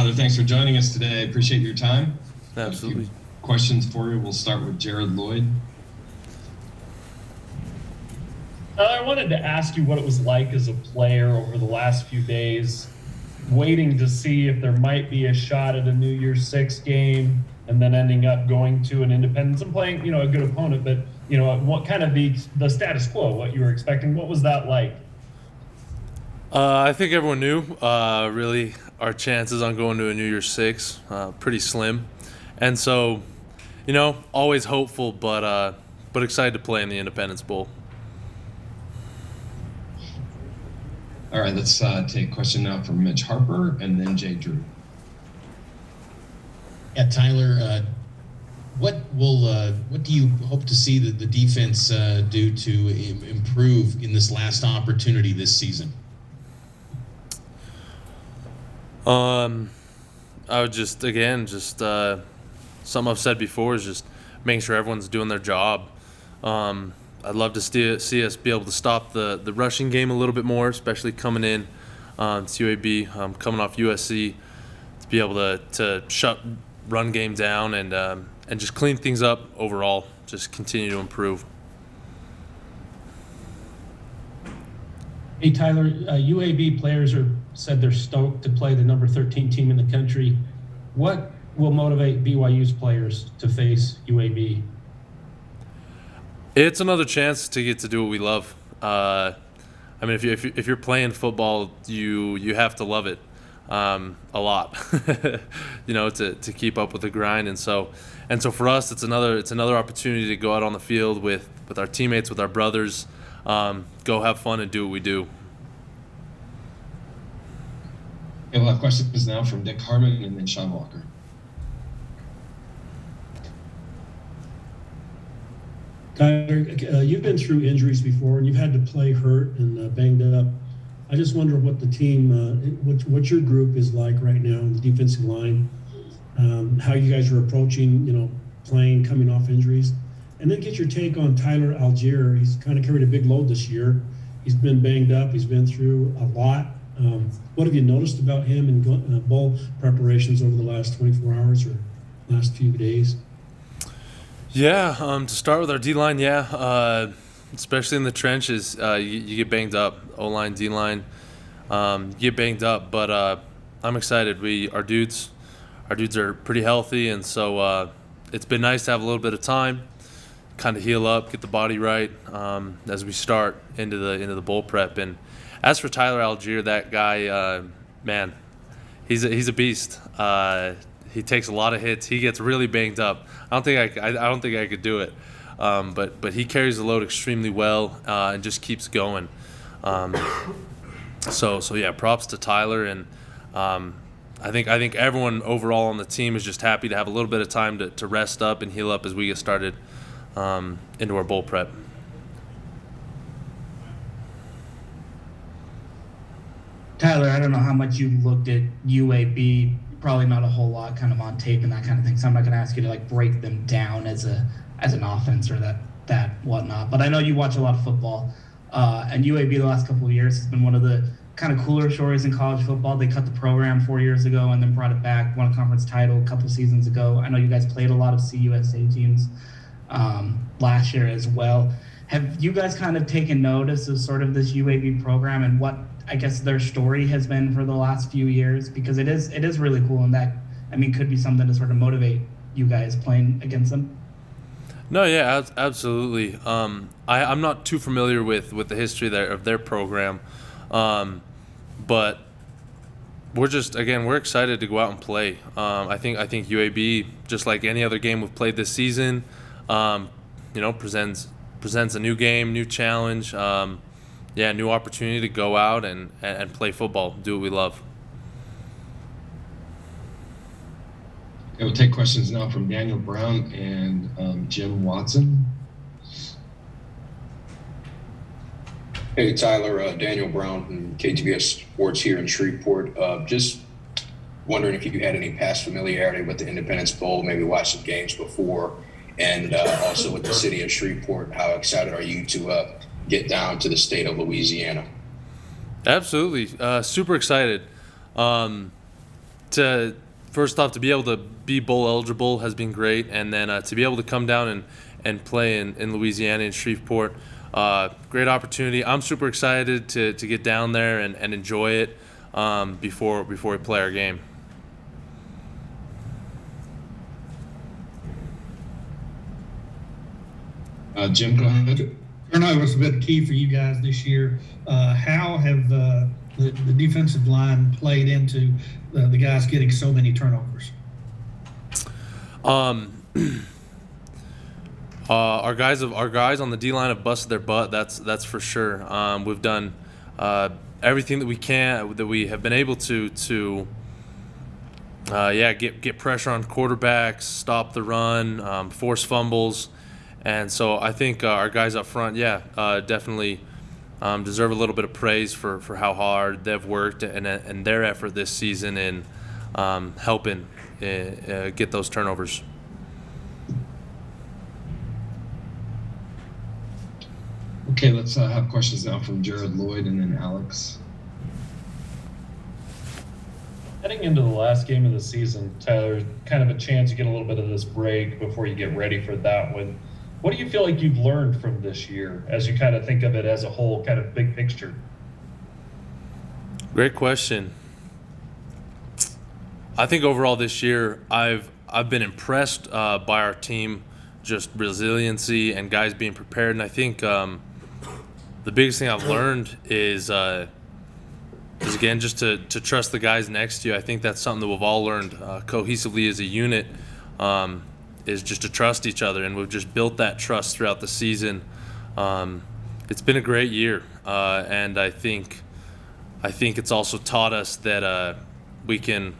Tyler, thanks for joining us today. I appreciate your time. Absolutely. A few questions for you. We'll start with Jared Lloyd. I wanted to ask you what it was like as a player over the last few days, waiting to see if there might be a shot at a New Year's Six game, and then ending up going to an Independence and playing, a good opponent. But what kind of the status quo, what you were expecting, what was that like? I think everyone knew. Really, our chances on going to a New Year's Six pretty slim, and so, always hopeful, but excited to play in the Independence Bowl. All right, let's take a question now from Mitch Harper and then Jay Drew. Yeah, Tyler, what do you hope to see the defense do to improve in this last opportunity this season? I would something I've said before is just making sure everyone's doing their job. I'd love to see us be able to stop the rushing game a little bit more, especially coming in to UAB, coming off USC, to be able to shut run game down and just clean things up overall, just continue to improve. Hey, Tyler, UAB players said they're stoked to play the number 13 team in the country. What will motivate BYU's players to face UAB? It's another chance to get to do what we love. If you're playing football, you have to love it a lot, to keep up with the grind. And so for us, it's another opportunity to go out on the field with our teammates, with our brothers, go have fun and do what we do. Okay, we'll have questions now from Dick Harmon and then Sean Walker. Tyler, you've been through injuries before, and you've had to play hurt and banged up. I just wonder what the team, what your group is like right now on the defensive line, how you guys are approaching, playing, coming off injuries, and then get your take on Tyler Algier. He's kind of carried a big load this year. He's been banged up. He's been through a lot. What have you noticed about him in bowl preparations over the last 24 hours or last few days? Yeah, to start with our D-line, especially in the trenches, you get banged up. O-line, D-line, you get banged up. But I'm excited. Our dudes are pretty healthy, and so it's been nice to have a little bit of time, kind of heal up, get the body right as we start into the bowl prep. And as for Tyler Algier, that guy, man, he's a beast. He takes a lot of hits. He gets really banged up. I don't think I could do it. But he carries the load extremely well and just keeps going. So yeah, props to Tyler, and I think everyone overall on the team is just happy to have a little bit of time to rest up and heal up as we get started into our bowl prep. Tyler, I don't know how much you looked at UAB. Probably not a whole lot, kind of on tape and that kind of thing. So I'm not going to ask you to break them down as an offense or that whatnot. But I know you watch a lot of football, and UAB the last couple of years has been one of the kind of cooler stories in college football. They cut the program 4 years ago and then brought it back, won a conference title a couple seasons ago. I know you guys played a lot of CUSA teams last year as well. Have you guys kind of taken notice of sort of this UAB program and what I guess their story has been for the last few years? Because it is really cool, and that, could be something to sort of motivate you guys playing against them. No, yeah, absolutely. I'm not too familiar with the history of their program, but we're excited to go out and play. I think UAB, just like any other game we've played this season, presents a new game, new challenge. New opportunity to go out and play football, do what we love. Okay, we'll take questions now from Daniel Brown and Jim Watson. Hey, Tyler, Daniel Brown from KTVS Sports here in Shreveport. Just wondering if you had any past familiarity with the Independence Bowl, maybe watched some games before, and also with the city of Shreveport. How excited are you to get down to the state of Louisiana? Absolutely. Super excited. to first off to be able to be bowl eligible has been great, and then to be able to come down and play in Louisiana and Shreveport, great opportunity. I'm super excited to get down there and enjoy it before we play our game. Jim, go ahead. Turnover was a bit key for you guys this year. How have the defensive line played into the guys getting so many turnovers? Our guys on the D line have busted their butt. That's for sure. We've done everything that we have been able to get pressure on quarterbacks, stop the run, force fumbles. And so I think our guys up front, definitely deserve a little bit of praise for how hard they've worked and their effort this season in helping get those turnovers. Okay, let's have questions now from Jared Lloyd and then Alex. Heading into the last game of the season, Tyler, kind of a chance to get a little bit of this break before you get ready for that one. What do you feel like you've learned from this year as you kind of think of it as a whole, kind of big picture? Great question. I think overall this year, I've been impressed by our team, just resiliency and guys being prepared. And I think the biggest thing I've learned is again just to trust the guys next to you. I think that's something that we've all learned cohesively as a unit. Is just to trust each other, and we've just built that trust throughout the season. It's been a great year, and I think it's also taught us that we can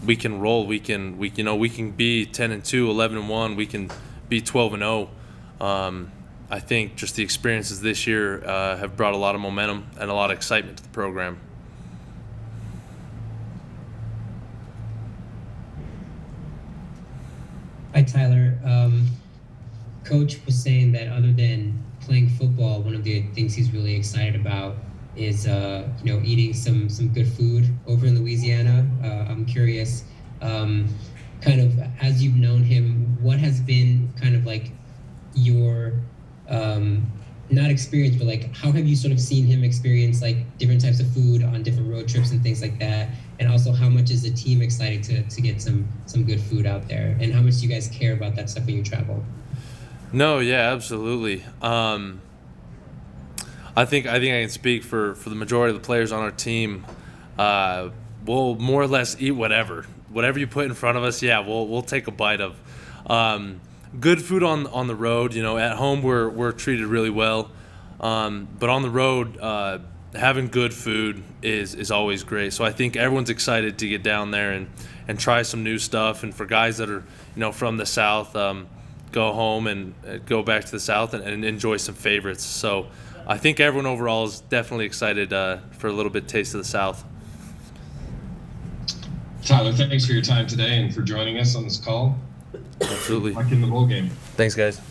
roll. We can be 10-2, 11-1. We can be 12-0. I think just the experiences this year have brought a lot of momentum and a lot of excitement to the program. Hi, Tyler. Coach was saying that other than playing football, one of the things he's really excited about is, eating some good food over in Louisiana. I'm curious, kind of as you've known him, what has been kind of like your, not experience, but like how have you sort of seen him experience like different types of food on different road trips and things like that? And also, how much is the team excited to get some good food out there? And how much do you guys care about that stuff when you travel? No, yeah, absolutely. I think I can speak for the majority of the players on our team. We'll more or less eat whatever you put in front of us. Yeah, we'll take a bite of. Good food on the road. At home we're treated really well, but on the road. Having good food is always great. So I think everyone's excited to get down there and try some new stuff. And for guys that are, from the South, go home and go back to the South and enjoy some favorites. So I think everyone overall is definitely excited for a little bit taste of the South. Tyler, thanks for your time today and for joining us on this call. Absolutely. Luck in the bowl game. Thanks, guys.